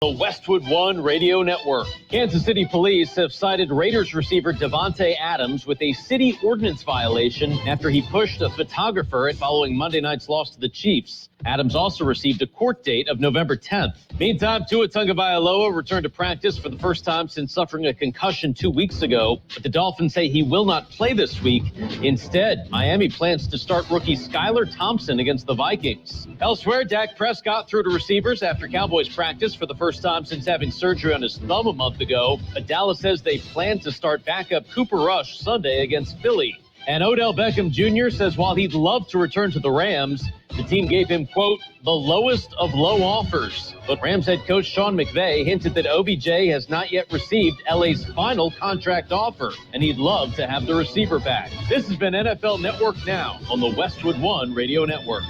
The Westwood One Radio Network. Kansas City police have cited Raiders receiver Davante Adams with a city ordinance violation after he pushed a photographer following Monday night's loss to the Chiefs. Adams also received a court date of November 10th. Meantime, Tua Tagovailoa returned to practice for the first time since suffering a concussion 2 weeks ago, but the Dolphins say he will not play this week. Instead, Miami plans to start rookie Skylar Thompson against the Vikings. Elsewhere, Dak Prescott threw to receivers after Cowboys practice for the first time since having surgery on his thumb a month ago. But Dallas says they plan to start backup Cooper Rush Sunday against Philly. And Odell Beckham Jr. says while he'd love to return to the Rams, the team gave him, quote, the lowest of low offers. But Rams head coach Sean McVay hinted that OBJ has not yet received LA's final contract offer, and he'd love to have the receiver back. This has been NFL Network Now on the Westwood One Radio Network.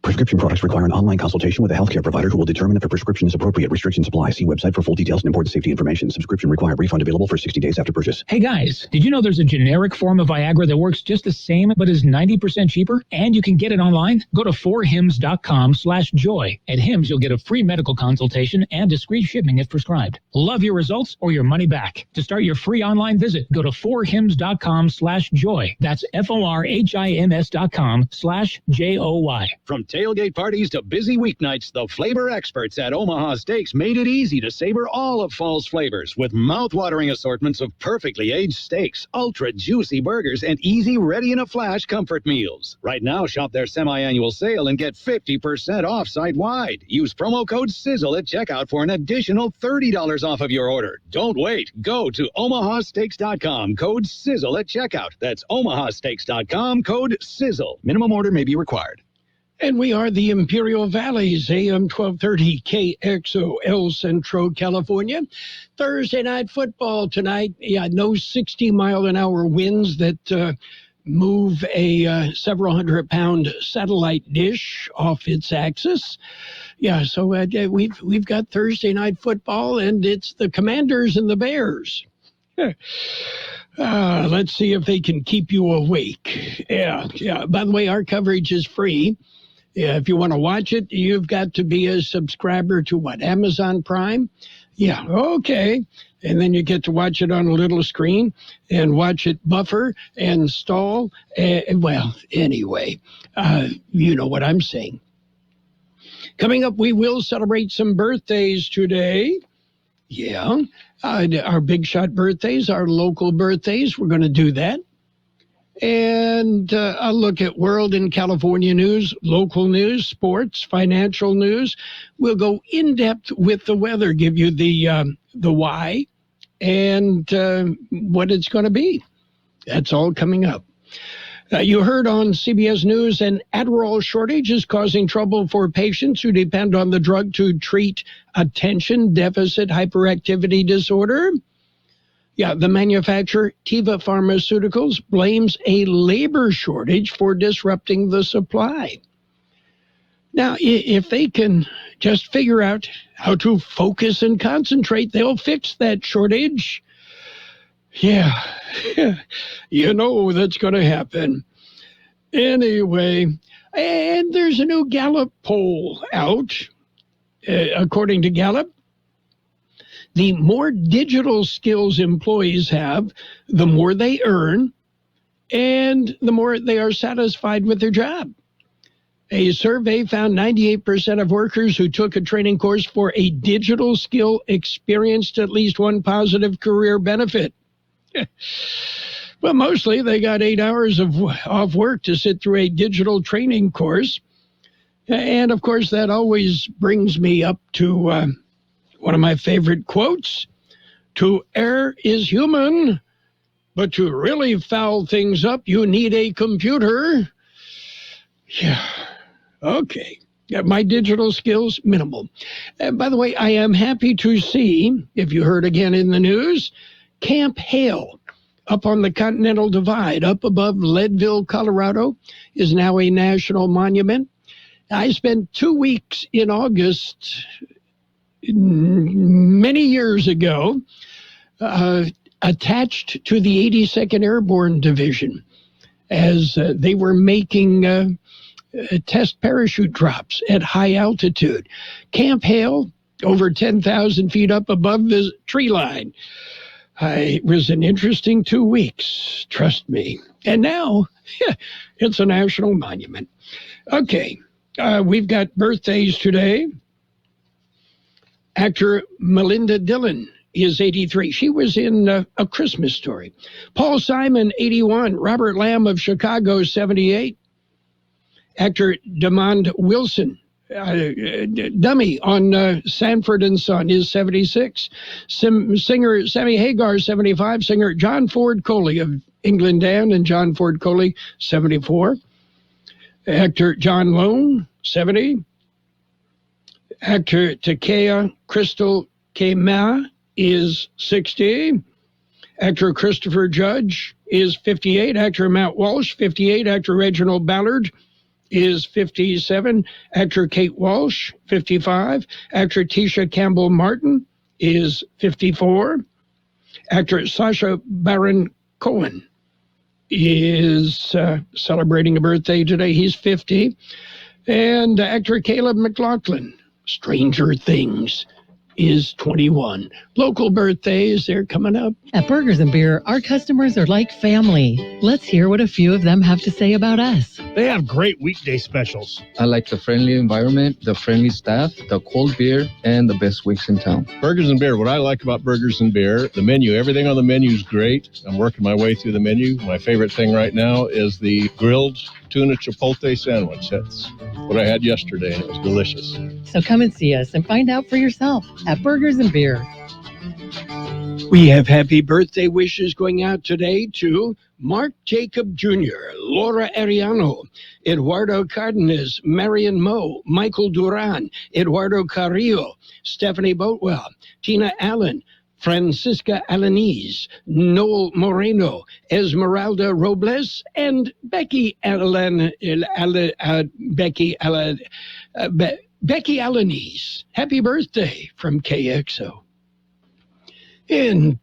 Prescription products require an online consultation with a healthcare provider who will determine if a prescription is appropriate. Restrictions apply. See website for full details and important safety information. Subscription required. Refund available for 60 days after purchase. Hey guys, did you know there's a generic form of Viagra that works just the same but is 90% cheaper? And you can get it online? Go to 4hims.com/joy. At Hims, you'll get a free medical consultation and discreet shipping if prescribed. Love your results or your money back. To start your free online visit, go to 4hims.com/joy. That's FORHIMS.com/JOY. From tailgate parties to busy weeknights, the flavor experts at Omaha Steaks made it easy to savor all of fall's flavors with mouth-watering assortments of perfectly aged steaks, ultra-juicy burgers, and easy, ready-in-a-flash comfort meals. Right now, shop their semi-annual sale and get 50% off site-wide. Use promo code SIZZLE at checkout for an additional $30 off of your order. Don't wait. Go to omahasteaks.com, code SIZZLE at checkout. That's omahasteaks.com, code SIZZLE. Minimum order may be required. And we are the Imperial Valleys, AM 1230 KXO, El Centro, California. Thursday night football tonight. Yeah, no 60-mile-an-hour winds that move a several hundred-pound satellite dish off its axis. Yeah, so we've got Thursday night football, and it's the Commanders and the Bears. Let's see if they can keep you awake. Yeah. By the way, our coverage is free. Yeah, if you want to watch it, you've got to be a subscriber to Amazon Prime? Yeah, okay. And then you get to watch it on a little screen and watch it buffer and stall. Well, anyway, you know what I'm saying. Coming up, we will celebrate some birthdays today. Yeah, our big shot birthdays, our local birthdays. We're going to do that. And I'll look at world and California news, local news, sports, financial news. We'll go in depth with the weather, give you the why and what it's going to be. That's all coming up. You heard on CBS News an Adderall shortage is causing trouble for patients who depend on the drug to treat attention deficit hyperactivity disorder. Yeah, the manufacturer, Teva Pharmaceuticals, blames a labor shortage for disrupting the supply. Now, if they can just figure out how to focus and concentrate, they'll fix that shortage. Yeah, you know that's going to happen. Anyway, and there's a new Gallup poll out. According to Gallup, the more digital skills employees have, the more they earn, and the more they are satisfied with their job. A survey found 98% of workers who took a training course for a digital skill experienced at least one positive career benefit. Well, mostly they got 8 hours of work to sit through a digital training course. And, of course, that always brings me up to one of my favorite quotes. To err is human, but to really foul things up, you need a computer. Yeah, okay. My digital skills, minimal. By the way, I am happy to see, if you heard again in the news, Camp Hale up on the Continental Divide, up above Leadville, Colorado, is now a national monument. I spent 2 weeks in August many years ago, attached to the 82nd Airborne Division as they were making test parachute drops at high altitude. Camp Hale, over 10,000 feet up above the tree line. It was an interesting 2 weeks, trust me. And now, it's a national monument. Okay, we've got birthdays today. Actor Melinda Dillon is 83. She was in A Christmas Story. Paul Simon, 81. Robert Lamb of Chicago, 78. Actor Demond Wilson, Dummy on Sanford and Son, is 76. Singer Sammy Hagar, 75. Singer John Ford Coley of England Dan and John Ford Coley, 74. Actor John Lone, 70. Actor Takea Crystal Kema is 60. Actor Christopher Judge is 58. Actor Matt Walsh, 58. Actor Reginald Ballard is 57. Actor Kate Walsh, 55. Actor Tisha Campbell Martin is 54. Actor Sacha Baron Cohen is celebrating a birthday today. He's 50. And actor Caleb McLaughlin, Stranger Things, is 21. Local birthdays, they're coming up. At Burgers and Beer, our customers are like family. Let's hear what a few of them have to say about us. They have great weekday specials. I like the friendly environment, the friendly staff, the cold beer, and the best wings in town. Burgers and Beer. What I like about Burgers and Beer, the menu. Everything on the menu is great. I'm working my way through the menu. My favorite thing right now is the grilled tuna chipotle sandwich. That's what I had yesterday, and it was delicious. So come and see us and find out for yourself at Burgers and Beer. We have happy birthday wishes going out today to Mark Jacob Jr., Laura Ariano, Eduardo Cardenas, Marion Moe, Michael Duran, Eduardo Carrillo, Stephanie Boatwell, Tina Allen, Francisca Alanese, Noel Moreno, Esmeralda Robles, and Becky Alanese. Happy birthday from Kxo. And,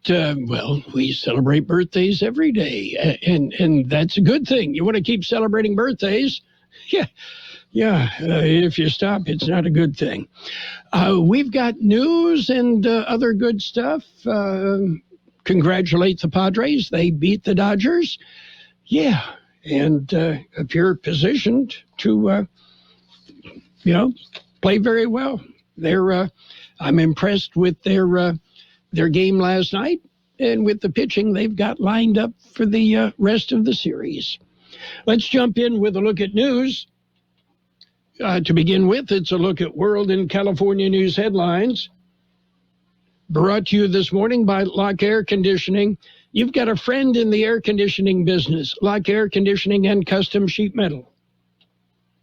we celebrate birthdays every day, and that's a good thing. You want to keep celebrating birthdays? Yeah, if you stop, it's not a good thing. We've got news and other good stuff. Congratulate the Padres. They beat the Dodgers. Yeah, and appear positioned to, play very well. I'm impressed with their game last night, and with the pitching they've got lined up for the rest of the series. Let's jump in with a look at news. To begin with, it's a look at World and California news headlines. Brought to you this morning by Lock Air Conditioning. You've got a friend in the air conditioning business, Lock Air Conditioning and Custom Sheet Metal.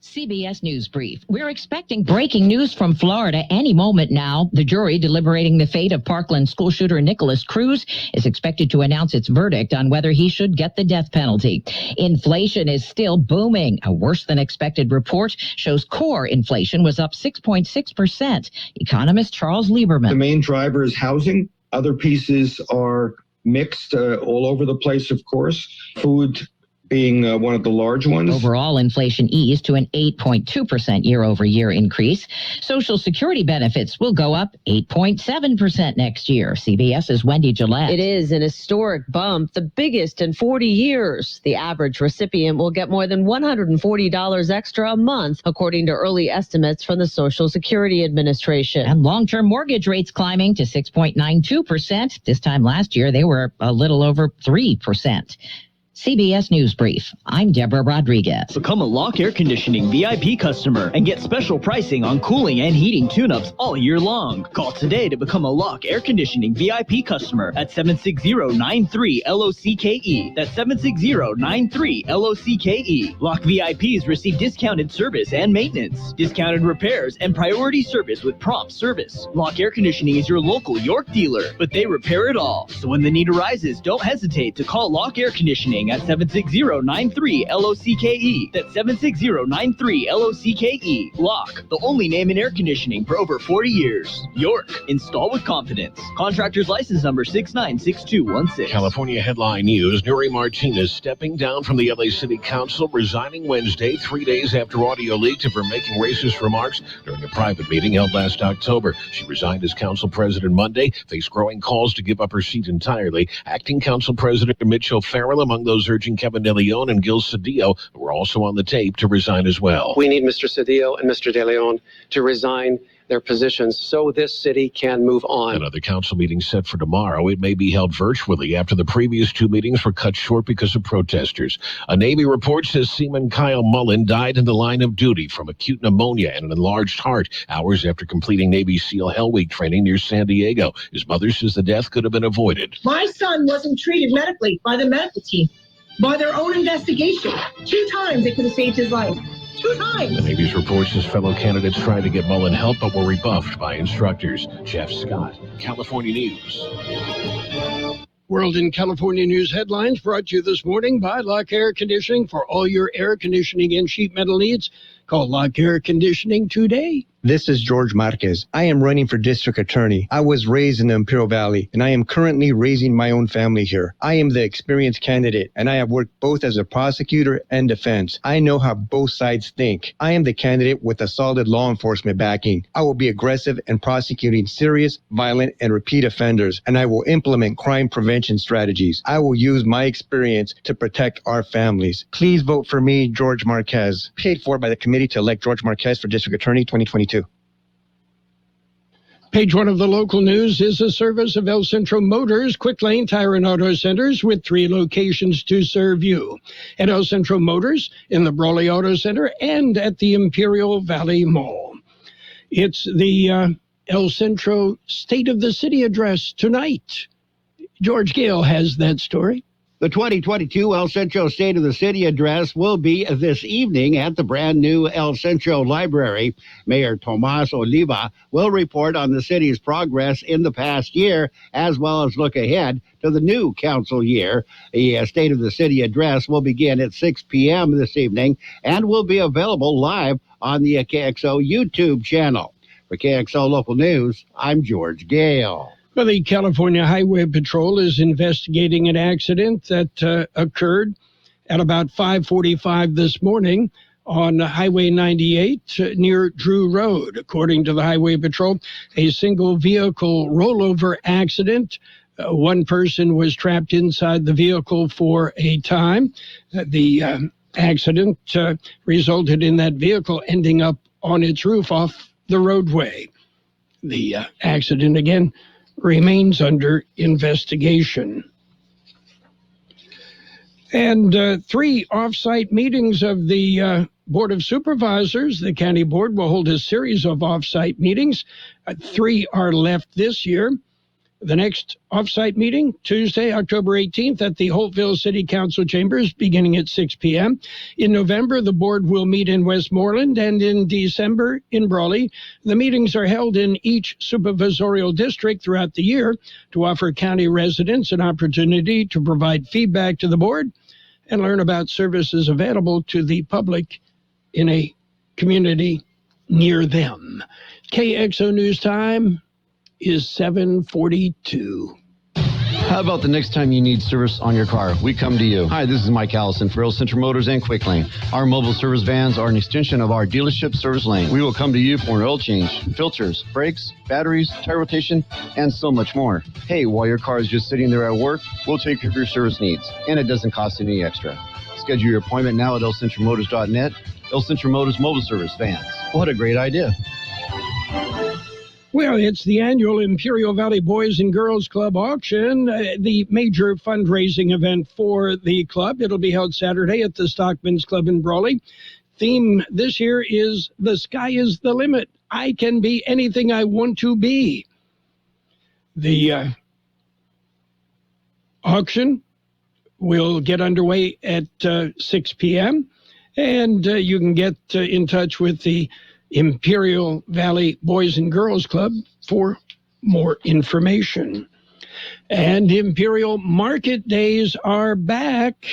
CBS News Brief. We're expecting breaking news from Florida any moment now. The jury deliberating the fate of Parkland school shooter Nicholas Cruz is expected to announce its verdict on whether he should get the death penalty. Inflation is still booming. A worse than expected report shows core inflation was up 6.6%. Economist Charles Lieberman. The main driver is housing. Other pieces are mixed all over the place, of course. Food being one of the large ones. Overall, inflation eased to an 8.2% year-over-year increase. Social Security benefits will go up 8.7% next year. CBS's Wendy Gillette. It is an historic bump, the biggest in 40 years. The average recipient will get more than $140 extra a month, according to early estimates from the Social Security Administration. And long-term mortgage rates climbing to 6.92%. This time last year, they were a little over 3%. CBS News Brief. I'm Deborah Rodriguez. Become a Lock Air Conditioning VIP customer and get special pricing on cooling and heating tune-ups all year long. Call today to become a Lock Air Conditioning VIP customer at 760-93-LOCKE. That's 760-93-LOCKE. Lock VIPs receive discounted service and maintenance, discounted repairs, and priority service with prompt service. Lock Air Conditioning is your local York dealer, but they repair it all. So when the need arises, don't hesitate to call Lock Air Conditioning pricing at 760-93-LOCKE. That's 760-93-LOCKE. Lock, the only name in air conditioning for over 40 years. York, install with confidence. Contractor's license number 696216. California headline news. Nuri Martinez stepping down from the LA City Council, resigning Wednesday, 3 days after audio leaked of her making racist remarks during a private meeting held last October. She resigned as council president Monday, faced growing calls to give up her seat entirely. Acting council president Mitchell Farrell among those urging Kevin De Leon and Gil Cedillo, who were also on the tape, to resign as well. We need Mr. Cedillo and Mr. De Leon to resign their positions so this city can move on. Another council meeting set for tomorrow. It may be held virtually after the previous two meetings were cut short because of protesters. A Navy report says Seaman Kyle Mullen died in the line of duty from acute pneumonia and an enlarged heart hours after completing Navy SEAL Hell Week training near San Diego. His mother says the death could have been avoided. My son wasn't treated medically by the medical team, by their own investigation. 2 times they could have saved his life. 2 times. The Navy's report says fellow candidates tried to get Mullen help but were rebuffed by instructors. Jeff Scott, California News. World in California News headlines brought to you this morning by Lock Air Conditioning. For all your air conditioning and sheet metal needs, call Lock Air Conditioning today. This is George Marquez. I am running for district attorney. I was raised in the Imperial Valley, and I am currently raising my own family here. I am the experienced candidate, and I have worked both as a prosecutor and defense. I know how both sides think. I am the candidate with a solid law enforcement backing. I will be aggressive in prosecuting serious, violent, and repeat offenders, and I will implement crime prevention strategies. I will use my experience to protect our families. Please vote for me, George Marquez. Paid for by the committee to elect George Marquez for district attorney 2022. Page 1 of the local news is a service of El Centro Motors, Quick Lane Tire and Auto Centers with 3 locations to serve you. At El Centro Motors, in the Brawley Auto Center, and at the Imperial Valley Mall. It's the El Centro State of the City address tonight. George Gale has that story. The 2022 El Centro State of the City address will be this evening at the brand new El Centro Library. Mayor Tomas Oliva will report on the city's progress in the past year, as well as look ahead to the new council year. The State of the City address will begin at 6 p.m. this evening and will be available live on the Kxo YouTube channel. For Kxo Local News, I'm George Gale. Well, the California Highway Patrol is investigating an accident that occurred at about 5:45 this morning on Highway 98 near Drew Road. According to the Highway Patrol, a single vehicle rollover accident. One person was trapped inside the vehicle for a time. The accident resulted in that vehicle ending up on its roof off the roadway. The accident, again, remains under investigation. And 3 off-site meetings of the Board of Supervisors. The county board will hold a series of off-site meetings. 3 are left this year. The next off-site meeting, Tuesday, October 18th, at the Holtville City Council Chambers, beginning at 6 p.m. In November, the board will meet in Westmoreland, and in December in Brawley. The meetings are held in each supervisorial district throughout the year to offer county residents an opportunity to provide feedback to the board and learn about services available to the public in a community near them. KXO News Time is 7:42. How about the next time you need service on your car? We come to you. Hi, this is Mike Allison for Real Central Motors and Quick Lane. Our mobile service vans are an extension of our dealership service lane. We will come to you for an oil change, filters, brakes, batteries, tire rotation, and so much more. Hey, while your car is just sitting there at work, we'll take care of your service needs, and it doesn't cost any extra. Schedule your appointment now at elcentralmotors.net. El Centro Motors Mobile Service Vans. What a great idea. Well, it's the annual Imperial Valley Boys and Girls Club auction, the major fundraising event for the club. It'll be held Saturday at the Stockman's Club in Brawley. Theme this year is "The Sky is the Limit. I can be anything I want to be." The auction will get underway at 6 p.m., and you can get in touch with the Imperial Valley Boys and Girls Club for more information. And Imperial Market Days are back.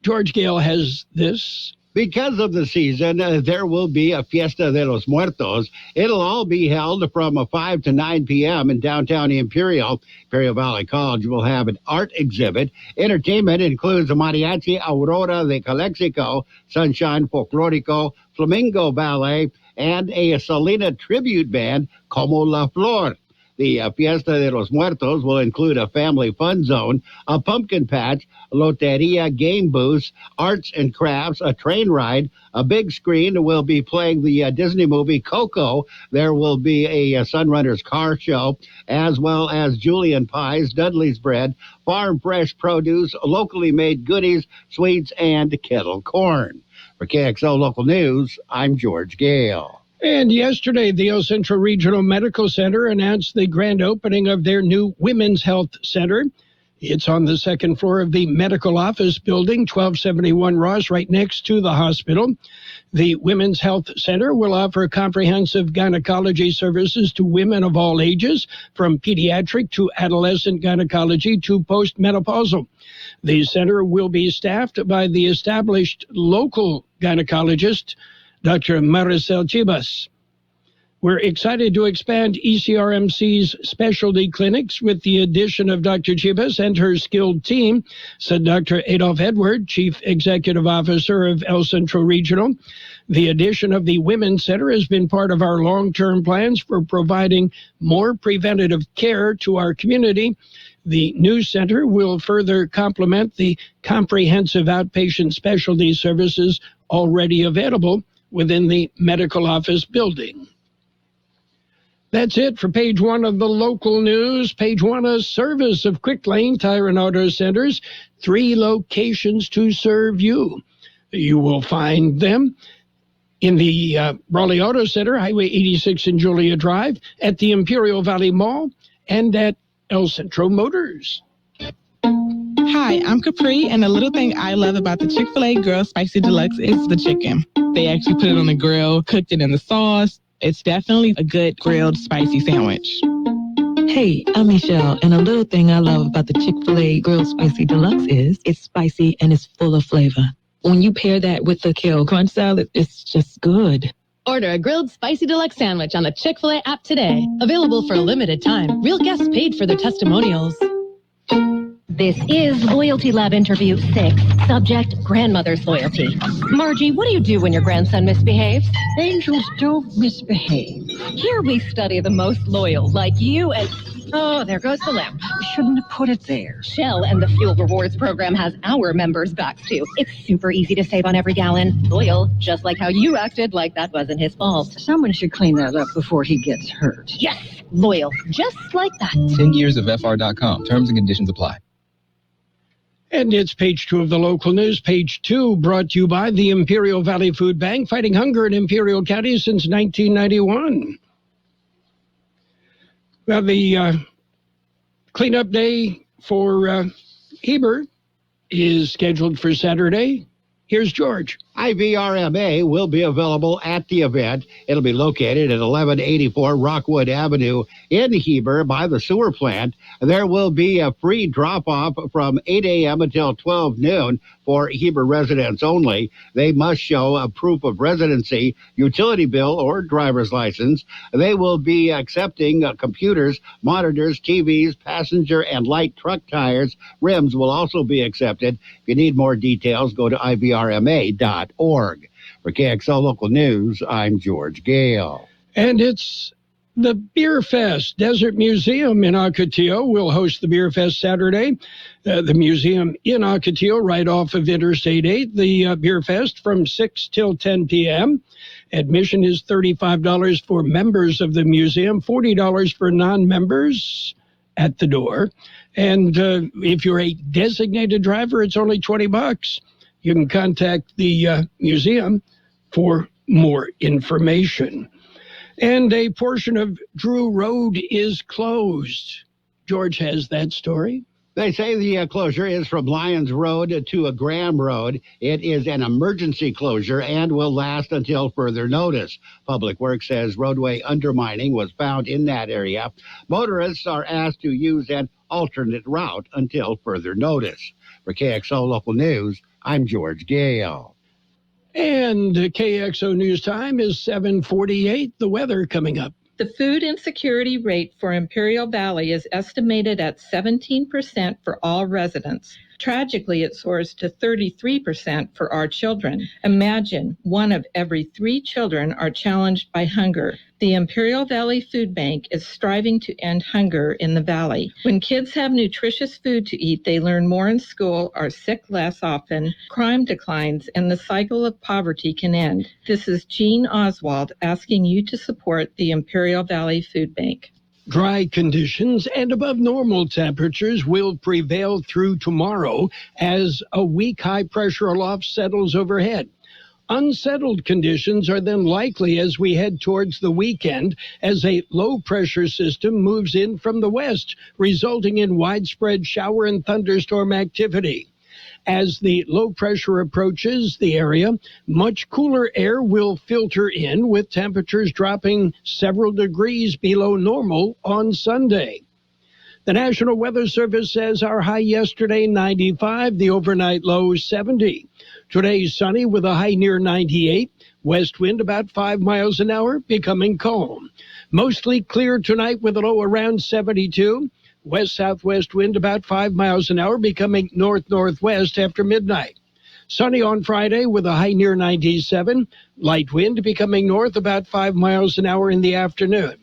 George Gale has this. Because of the season, there will be a Fiesta de los Muertos. It'll all be held from 5 to 9 p.m. in downtown Imperial. Imperial Valley College will have an art exhibit. Entertainment includes Mariachi Aurora de Calexico, Sunshine Folklorico, Flamingo Ballet, and a Salina tribute band, Como la Flor. The Fiesta de los Muertos will include a family fun zone, a pumpkin patch, loteria game booths, arts and crafts, a train ride. A big screen will be playing the Disney movie Coco. There will be a Sunrunners car show, as well as Julian pies, Dudley's bread, farm fresh produce, locally made goodies, sweets, and kettle corn. For KXO Local News, I'm George Gale. And yesterday, the El Centro Regional Medical Center announced the grand opening of their new Women's Health Center. It's on the second floor of the medical office building, 1271 Ross, right next to the hospital. The Women's Health Center will offer comprehensive gynecology services to women of all ages, from pediatric to adolescent gynecology to postmenopausal. The center will be staffed by the established local gynecologist, Dr. Maricel Chibas. We're excited to expand ECRMC's specialty clinics with the addition of Dr. Chibas and her skilled team, said Dr. Adolf Edward, Chief Executive Officer of El Centro Regional. The addition of the Women's Center has been part of our long-term plans for providing more preventative care to our community. The new center will further complement the comprehensive outpatient specialty services already available within the medical office building. That's it for page one of the local news. Page one, a service of Quick Lane Tire and Auto Centers, 3 locations to serve you. You will find them in the Raleigh Auto Center, Highway 86 and Julia Drive, at the Imperial Valley Mall, and at El Centro Motors. Hi, I'm Capri, and the little thing I love about the Chick-fil-A Grilled Spicy Deluxe is the chicken. They actually put it on the grill, cooked it in the sauce. It's definitely a good grilled spicy sandwich. Hey, I'm Michelle, and a little thing I love about the Chick-fil-A Grilled Spicy Deluxe is it's spicy and it's full of flavor. When you pair that with the kale crunch salad, it's just good. Order a grilled spicy deluxe sandwich on the Chick-fil-A app today. Available for a limited time. Real guests paid for their testimonials. This is Loyalty Lab Interview 6. Subject, grandmother's loyalty. Margie, what do you do when your grandson misbehaves? Angels don't misbehave. Here we study the most loyal, like you and... Oh, there goes the lamp. We shouldn't have put it there. Shell and the Fuel Rewards program has our members' backs, too. It's super easy to save on every gallon. Loyal, just like how you acted like that wasn't his fault. Someone should clean that up before he gets hurt. Yes, loyal, just like that. 10 years of FR.com. Terms and conditions apply. And it's page two of the local news. Page two brought to you by the Imperial Valley Food Bank, fighting hunger in Imperial County since 1991. Well, the cleanup day for Heber is scheduled for Saturday. Here's George. IVRMA will be available at the event. It'll be located at 1184 Rockwood Avenue in Heber by the sewer plant. There will be a free drop-off from 8 a.m. until 12 noon for Heber residents only. They must show a proof of residency, utility bill, or driver's license. They will be accepting computers, monitors, TVs, passenger and light truck tires. Rims will also be accepted. If you need more details, go to ivrma.org. For KXO Local News, I'm George Gale. And it's the Beer Fest. Desert Museum in Ocotillo will host the Beer Fest Saturday. The museum in Ocotillo, right off of Interstate 8. The Beer Fest from 6 till 10 p.m. Admission is $35 for members of the museum, $40 for non-members at the door. And if you're a designated driver, it's only $20. You can contact the museum for more information. And a portion of Drew Road is closed. George has that story. They say the closure is from Lyons Road to Graham Road. It is an emergency closure and will last until further notice. Public Works says roadway undermining was found in that area. Motorists are asked to use an alternate route until further notice. For KXO Local News, I'm George Gale. And KXO News Time is 7:48. The weather coming up. The food insecurity rate for Imperial Valley is estimated at 17% for all residents. Tragically, it soars to 33% for our children. Imagine 1 of every 3 children are challenged by hunger. The Imperial Valley Food Bank is striving to end hunger in the valley. When kids have nutritious food to eat, they learn more in school, are sick less often, crime declines, and the cycle of poverty can end. This is Jean Oswald asking you to support the Imperial Valley Food Bank. Dry conditions and above normal temperatures will prevail through tomorrow as a weak high-pressure aloft settles overhead. Unsettled conditions are then likely as we head towards the weekend as a low-pressure system moves in from the west, resulting in widespread shower and thunderstorm activity. As the low pressure approaches the area, much cooler air will filter in with temperatures dropping several degrees below normal on Sunday. The National Weather Service says our high yesterday 95, the overnight low 70. Today sunny with a high near 98, west wind about 5 miles an hour, becoming calm. Mostly clear tonight with a low around 72. West-southwest wind about 5 miles an hour, becoming north-northwest after midnight. Sunny on Friday with a high near 97. Light wind becoming north about 5 miles an hour in the afternoon.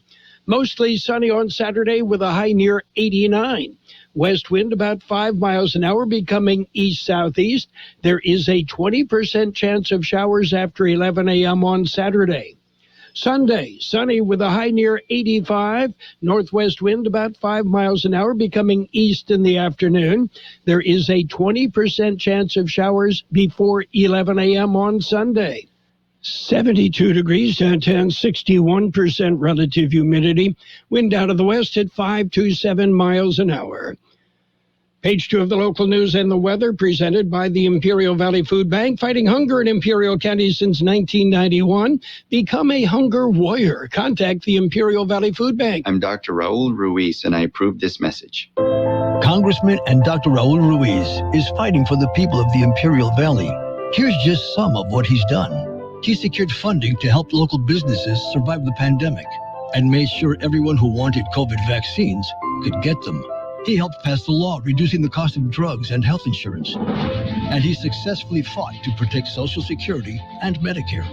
Mostly sunny on Saturday with a high near 89. West wind about 5 miles an hour, becoming east-southeast. There is a 20% chance of showers after 11 a.m. on Saturday. Sunday, sunny with a high near 85, northwest wind about 5 miles an hour, becoming east in the afternoon. There is a 20% chance of showers before 11 a.m. on Sunday. 72 degrees downtown, 61% relative humidity. Wind out of the west at 5 to 7 miles an hour. Page 2 of the local news and the weather presented by the Imperial Valley Food Bank, fighting hunger in Imperial County since 1991. Become a hunger warrior. Contact the Imperial Valley Food Bank. I'm Dr. Raul Ruiz, and I approve this message. Congressman and Dr. Raul Ruiz is fighting for the people of the Imperial Valley. Here's just some of what he's done. He secured funding to help local businesses survive the pandemic and made sure everyone who wanted COVID vaccines could get them. He helped pass the law reducing the cost of drugs and health insurance. And he successfully fought to protect Social Security and Medicare.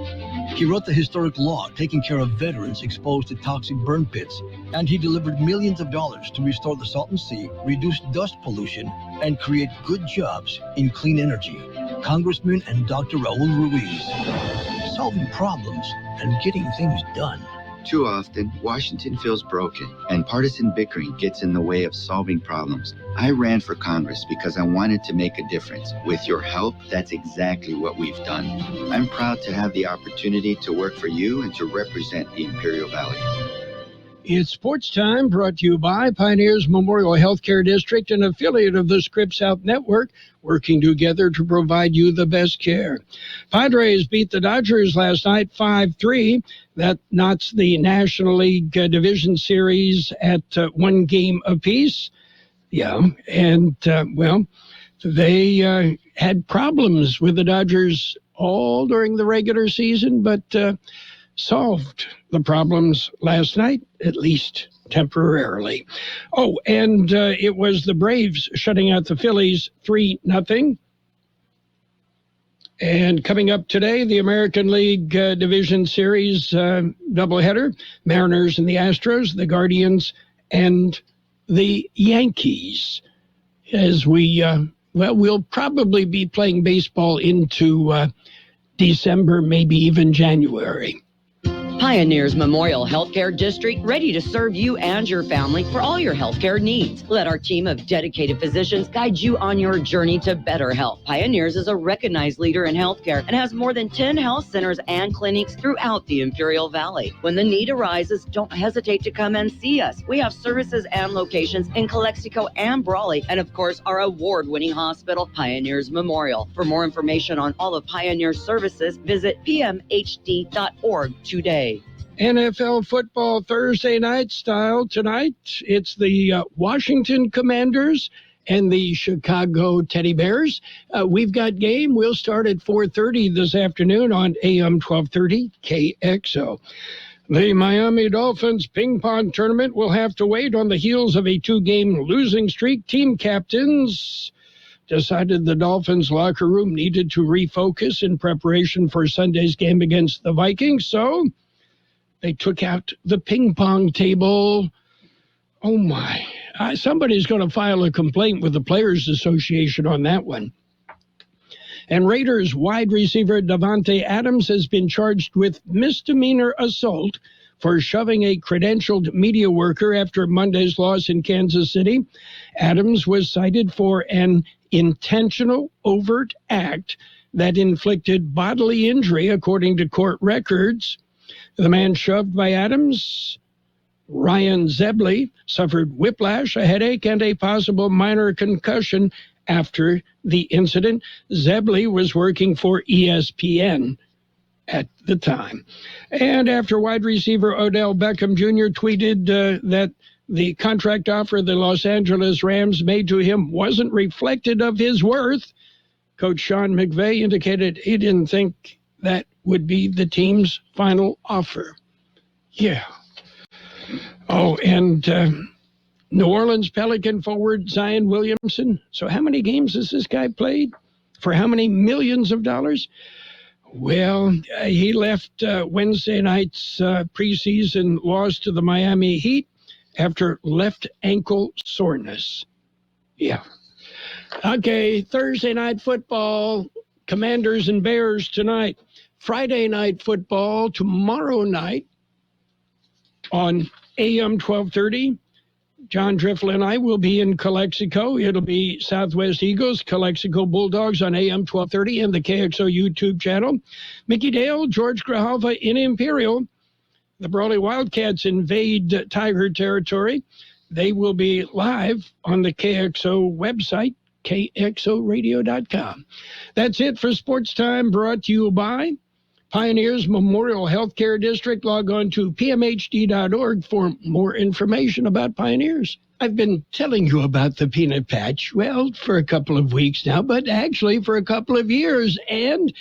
He wrote the historic law taking care of veterans exposed to toxic burn pits. And he delivered millions of dollars to restore the Salton Sea, reduce dust pollution, and create good jobs in clean energy. Congressman and Dr. Raul Ruiz, solving problems and getting things done. Too often, Washington feels broken, and partisan bickering gets in the way of solving problems. I ran for Congress because I wanted to make a difference. With your help, that's exactly what we've done. I'm proud to have the opportunity to work for you and to represent the Imperial Valley. It's Sports Time, brought to you by Pioneers Memorial Healthcare District, an affiliate of the Scripps Health Network, working together to provide you the best care. Padres beat the Dodgers last night 5-3. That knots the National League Division Series at 1 game apiece. Yeah, and, they had problems with the Dodgers all during the regular season, but solved the problems last night, at least temporarily. Oh, and it was the Braves shutting out the Phillies 3-0. And coming up today, the American League Division Series doubleheader, Mariners and the Astros, the Guardians and the Yankees. As we'll probably be playing baseball into December, maybe even January. Pioneers Memorial Healthcare District, ready to serve you and your family for all your healthcare needs. Let our team of dedicated physicians guide you on your journey to better health. Pioneers is a recognized leader in healthcare and has more than 10 health centers and clinics throughout the Imperial Valley. When the need arises, don't hesitate to come and see us. We have services and locations in Calexico and Brawley, and of course, our award-winning hospital, Pioneers Memorial. For more information on all of Pioneer's services, visit pmhd.org today. NFL football Thursday night style tonight. It's the Washington Commanders and the Chicago Teddy Bears. We've got game. We'll start at 4:30 this afternoon on AM 1230 KXO. The Miami Dolphins ping pong tournament will have to wait on the heels of a 2-game losing streak. Team captains decided the Dolphins locker room needed to refocus in preparation for Sunday's game against the Vikings, so they took out the ping pong table. Oh my, somebody's going to file a complaint with the Players Association on that one. And Raiders wide receiver Davante Adams has been charged with misdemeanor assault for shoving a credentialed media worker after Monday's loss in Kansas City. Adams was cited for an intentional overt act that inflicted bodily injury, according to court records. The man shoved by Adams, Ryan Zebley, suffered whiplash, a headache, and a possible minor concussion after the incident. Zebley was working for ESPN at the time. And after wide receiver Odell Beckham Jr. tweeted that the contract offer the Los Angeles Rams made to him wasn't reflected of his worth, Coach Sean McVay indicated he didn't think that would be the team's final offer. Yeah. Oh, and New Orleans Pelican forward Zion Williamson. So how many games has this guy played? For how many millions of dollars? Well, he left Wednesday night's preseason loss to the Miami Heat after left ankle soreness. Yeah. Okay, Thursday night football, Commanders and Bears tonight. Friday night football tomorrow night on AM 1230. John Driffel and I will be in Calexico. It'll be Southwest Eagles, Calexico Bulldogs on AM 1230 and the KXO YouTube channel. Mickey Dale, George Grijalva in Imperial. The Brawley Wildcats invade Tiger territory. They will be live on the KXO website, kxoradio.com. That's it for Sports Time, brought to you by Pioneers Memorial Healthcare District. Log on to pmhd.org for more information about Pioneers. I've been telling you about the peanut patch, well, for a couple of weeks now, but actually for a couple of years. And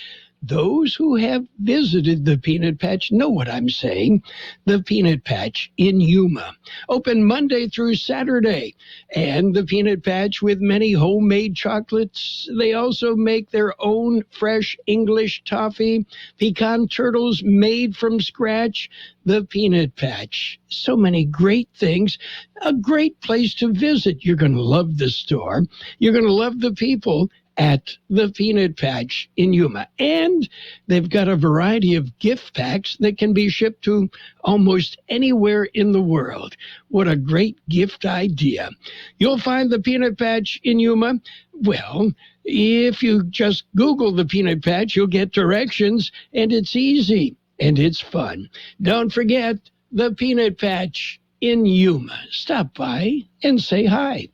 those who have visited the Peanut Patch know what I'm saying. The Peanut Patch in Yuma. Open Monday through Saturday. And the Peanut Patch with many homemade chocolates. They also make their own fresh English toffee. Pecan turtles made from scratch. The Peanut Patch. So many great things. A great place to visit. You're going to love the store. You're going to love the people at the Peanut Patch in Yuma. And they've got a variety of gift packs that can be shipped to almost anywhere in the world. What a great gift idea. You'll find the Peanut Patch in Yuma. Well, if you just Google the Peanut Patch, you'll get directions, and it's easy and it's fun. Don't forget the Peanut Patch in Yuma. Stop by and say hi.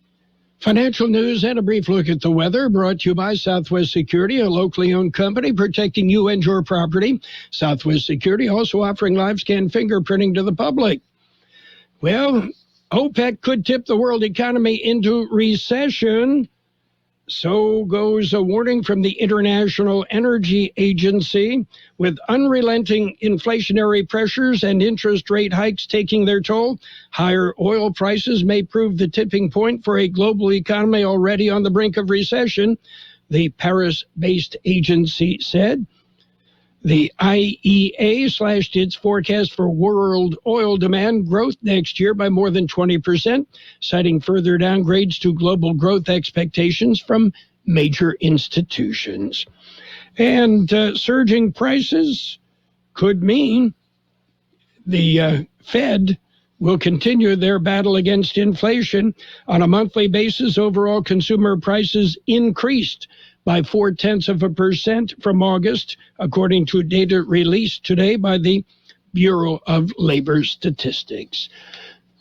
Financial news and a brief look at the weather brought to you by Southwest Security, a locally owned company protecting you and your property. Southwest Security also offering live scan fingerprinting to the public. Well, OPEC could tip the world economy into recession. So goes a warning from the International Energy Agency. With unrelenting inflationary pressures and interest rate hikes taking their toll, higher oil prices may prove the tipping point for a global economy already on the brink of recession, the Paris-based agency said. The IEA slashed its forecast for world oil demand growth next year by more than 20%, citing further downgrades to global growth expectations from major institutions. And surging prices could mean the Fed will continue their battle against inflation. On a monthly basis, overall consumer prices increased by 0.4% from August, according to data released today by the Bureau of Labor Statistics.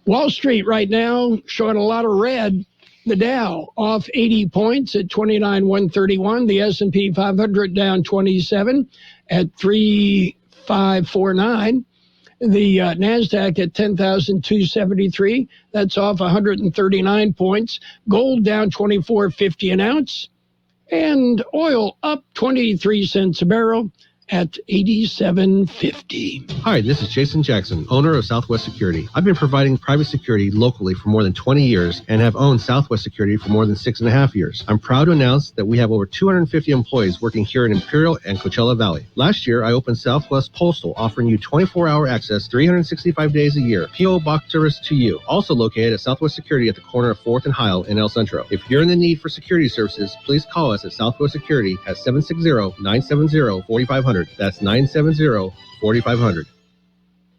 Wall Street right now showing a lot of red. The Dow off 80 points at 29,131. The S&P 500 down 27 at 3,549. The NASDAQ at 10,273. That's off 139 points. Gold down 24.50 an ounce. And oil up 23 cents a barrel at $87.50. Hi, this is Jason Jackson, owner of Southwest Security. I've been providing private security locally for more than 20 years and have owned Southwest Security for more than 6.5 years. I'm proud to announce that we have over 250 employees working here in Imperial and Coachella Valley. Last year, I opened Southwest Postal, offering you 24-hour access 365 days a year. P.O. Box service to you. Also located at Southwest Security at the corner of 4th and Heil in El Centro. If you're in the need for security services, please call us at Southwest Security at 760-970-4500. That's 970-4500.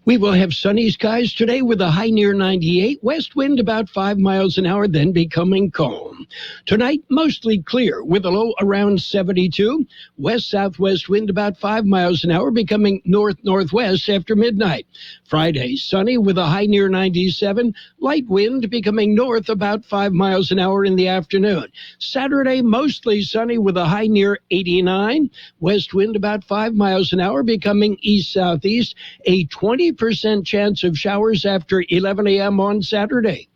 We will have sunny skies today with a high near 98, west wind about 5 miles an hour, then becoming calm. Tonight, mostly clear with a low around 72, west-southwest wind about 5 miles an hour, becoming north-northwest after midnight. Friday, sunny with a high near 97, light wind becoming north about 5 miles an hour in the afternoon. Saturday, mostly sunny with a high near 89, west wind about 5 miles an hour, becoming east-southeast, a 20% chance of showers after 11 a.m. on Saturday.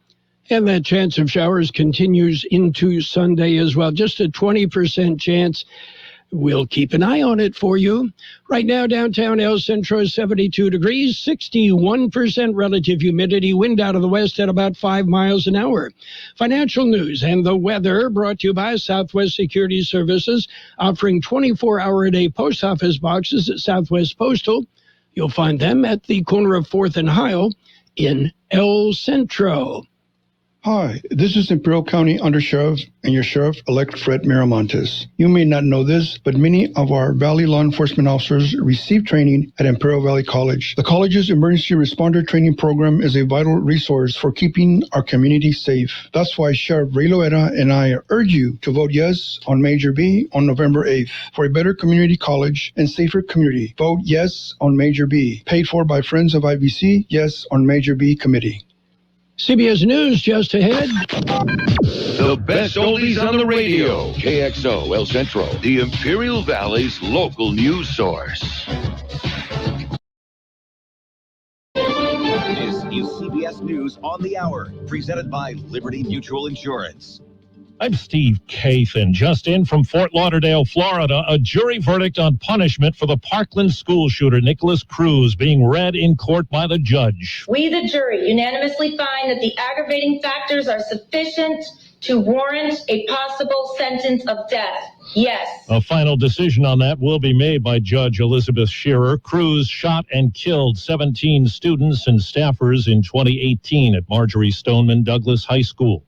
And that chance of showers continues into Sunday as well. Just a 20% chance. We'll keep an eye on it for you. Right now, downtown El Centro, 72 degrees, 61% relative humidity, wind out of the west at about 5 miles an hour. Financial news and the weather brought to you by Southwest Security Services, offering 24-hour-a-day post office boxes at Southwest Postal. You'll find them at the corner of 4th and Heil in El Centro. Hi, this is Imperial County Undersheriff and your Sheriff-elect Fred Miramontes. You may not know this, but many of our Valley law enforcement officers receive training at Imperial Valley College. The college's emergency responder training program is a vital resource for keeping our community safe. That's why Sheriff Ray Loera and I urge you to vote yes on Major B on November 8th. For a better community college and safer community, vote yes on Major B. Paid for by Friends of IVC, yes on Major B committee. CBS News just ahead. The best oldies on the radio. KXO El Centro, the Imperial Valley's local news source. This is CBS News on the Hour, presented by Liberty Mutual Insurance. I'm Steve Kathan, just in from Fort Lauderdale, Florida. A jury verdict on punishment for the Parkland school shooter, Nicholas Cruz, being read in court by the judge. We, the jury, unanimously find that the aggravating factors are sufficient to warrant a possible sentence of death. Yes. A final decision on that will be made by Judge Elizabeth Shearer. Cruz shot and killed 17 students and staffers in 2018 at Marjorie Stoneman Douglas High School.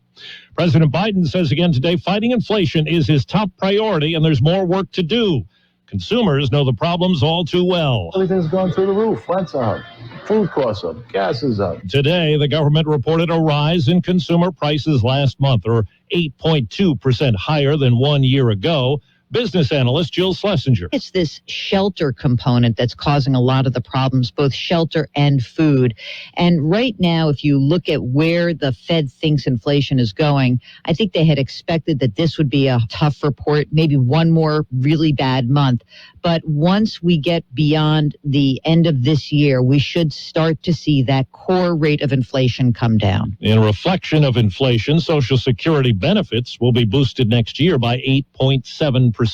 President Biden says again today, fighting inflation is his top priority, and there's more work to do. Consumers know the problems all too well. Everything's gone through the roof. Rent's up, food costs up, gas is up. Today, the government reported a rise in consumer prices last month, or 8.2% higher than 1 year ago. Business analyst Jill Schlesinger. It's this shelter component that's causing a lot of the problems, both shelter and food. And right now, if you look at where the Fed thinks inflation is going, I think they had expected that this would be a tough report, maybe one more really bad month. But once we get beyond the end of this year, we should start to see that core rate of inflation come down. In reflection of inflation, Social Security benefits will be boosted next year by 8.7%.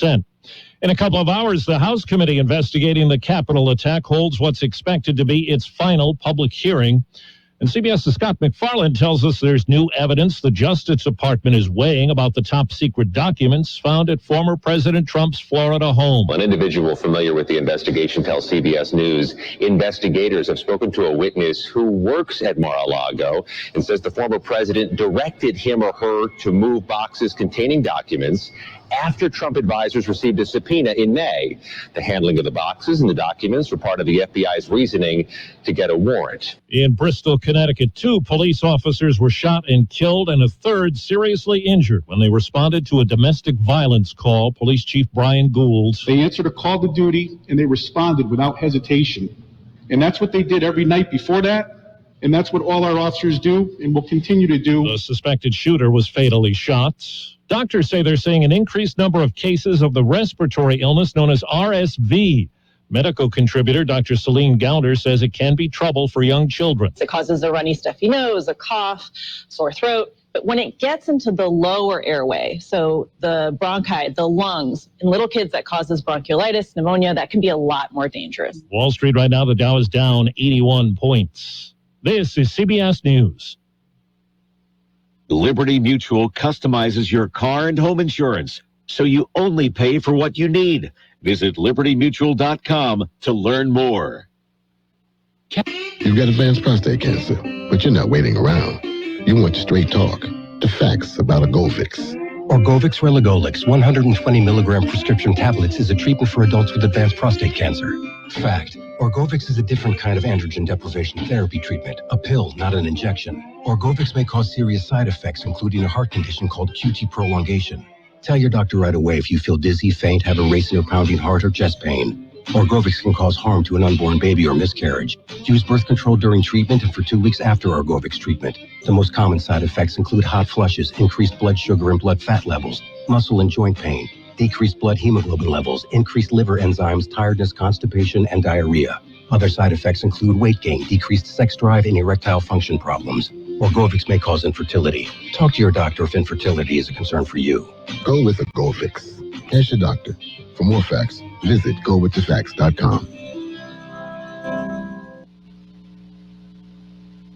In a couple of hours, the House committee investigating the Capitol attack holds what's expected to be its final public hearing. And CBS's Scott McFarland tells us there's new evidence the Justice Department is weighing about the top-secret documents found at former President Trump's Florida home. An individual familiar with the investigation tells CBS News investigators have spoken to a witness who works at Mar-a-Lago and says the former president directed him or her to move boxes containing documents after Trump advisors received a subpoena in May. The handling of the boxes and the documents were part of the FBI's reasoning to get a warrant. In Bristol, Connecticut, 2 police officers were shot and killed and a third seriously injured when they responded to a domestic violence call. Police Chief Brian Gould. They answered a call to duty and they responded without hesitation. And that's what they did every night before that. And that's what all our officers do and will continue to do. The suspected shooter was fatally shot. Doctors say they're seeing an increased number of cases of the respiratory illness known as RSV. Medical contributor Dr. Celine Gounder says it can be trouble for young children. It causes a runny, stuffy nose, a cough, sore throat. But when it gets into the lower airway, so the bronchi, the lungs, in little kids that causes bronchiolitis, pneumonia, that can be a lot more dangerous. Wall Street right now, the Dow is down 81 points. This is CBS News. Liberty Mutual customizes your car and home insurance, so you only pay for what you need. Visit libertymutual.com to learn more. You've got advanced prostate cancer, but you're not waiting around. You want straight talk, the facts about Orgovix. Orgovix Relagolix 120 milligram prescription tablets is a treatment for adults with advanced prostate cancer. Fact: Orgovix is a different kind of androgen deprivation therapy treatment, a pill, not an injection. Orgovix may cause serious side effects, including a heart condition called QT prolongation. Tell your doctor right away if you feel dizzy, faint, have a racing or pounding heart, or chest pain. Orgovix can cause harm to an unborn baby or miscarriage. Use birth control during treatment and for 2 weeks after Orgovix treatment. The most common side effects include hot flushes, increased blood sugar and blood fat levels, muscle and joint pain, decreased blood hemoglobin levels, increased liver enzymes, tiredness, constipation, and diarrhea. Other side effects include weight gain, decreased sex drive, and erectile function problems. Orgovix may cause infertility. Talk to your doctor if infertility is a concern for you. Go with Orgovix. Ask your doctor. For more facts, visit gowiththefacts.com.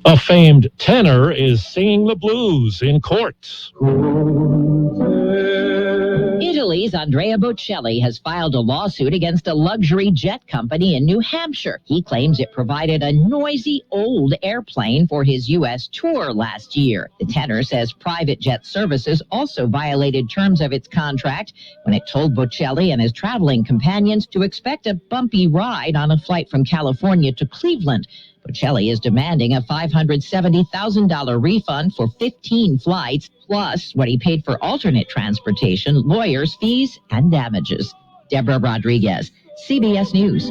A famed tenor is singing the blues in court. Italy's Andrea Bocelli has filed a lawsuit against a luxury jet company in New Hampshire. He claims it provided a noisy old airplane for his U.S. tour last year. The tenor says private jet services also violated terms of its contract when it told Bocelli and his traveling companions to expect a bumpy ride on a flight from California to Cleveland. Bocelli is demanding a $570,000 refund for 15 flights, plus what he paid for alternate transportation, lawyers' fees, and damages. Deborah Rodriguez, CBS News.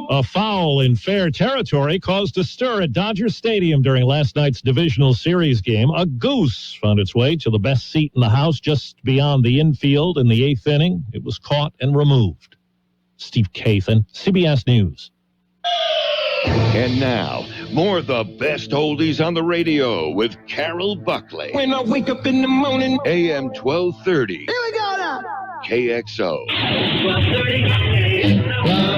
A foul in fair territory caused a stir at Dodger Stadium during last night's divisional series game. A goose found its way to the best seat in the house just beyond the infield in the 8th inning. It was caught and removed. Steve Kathan, CBS News. And now, more of the best oldies on the radio with Carroll Buckley. When I wake up in the morning, AM 1230. Here we go now. KXO. 1230.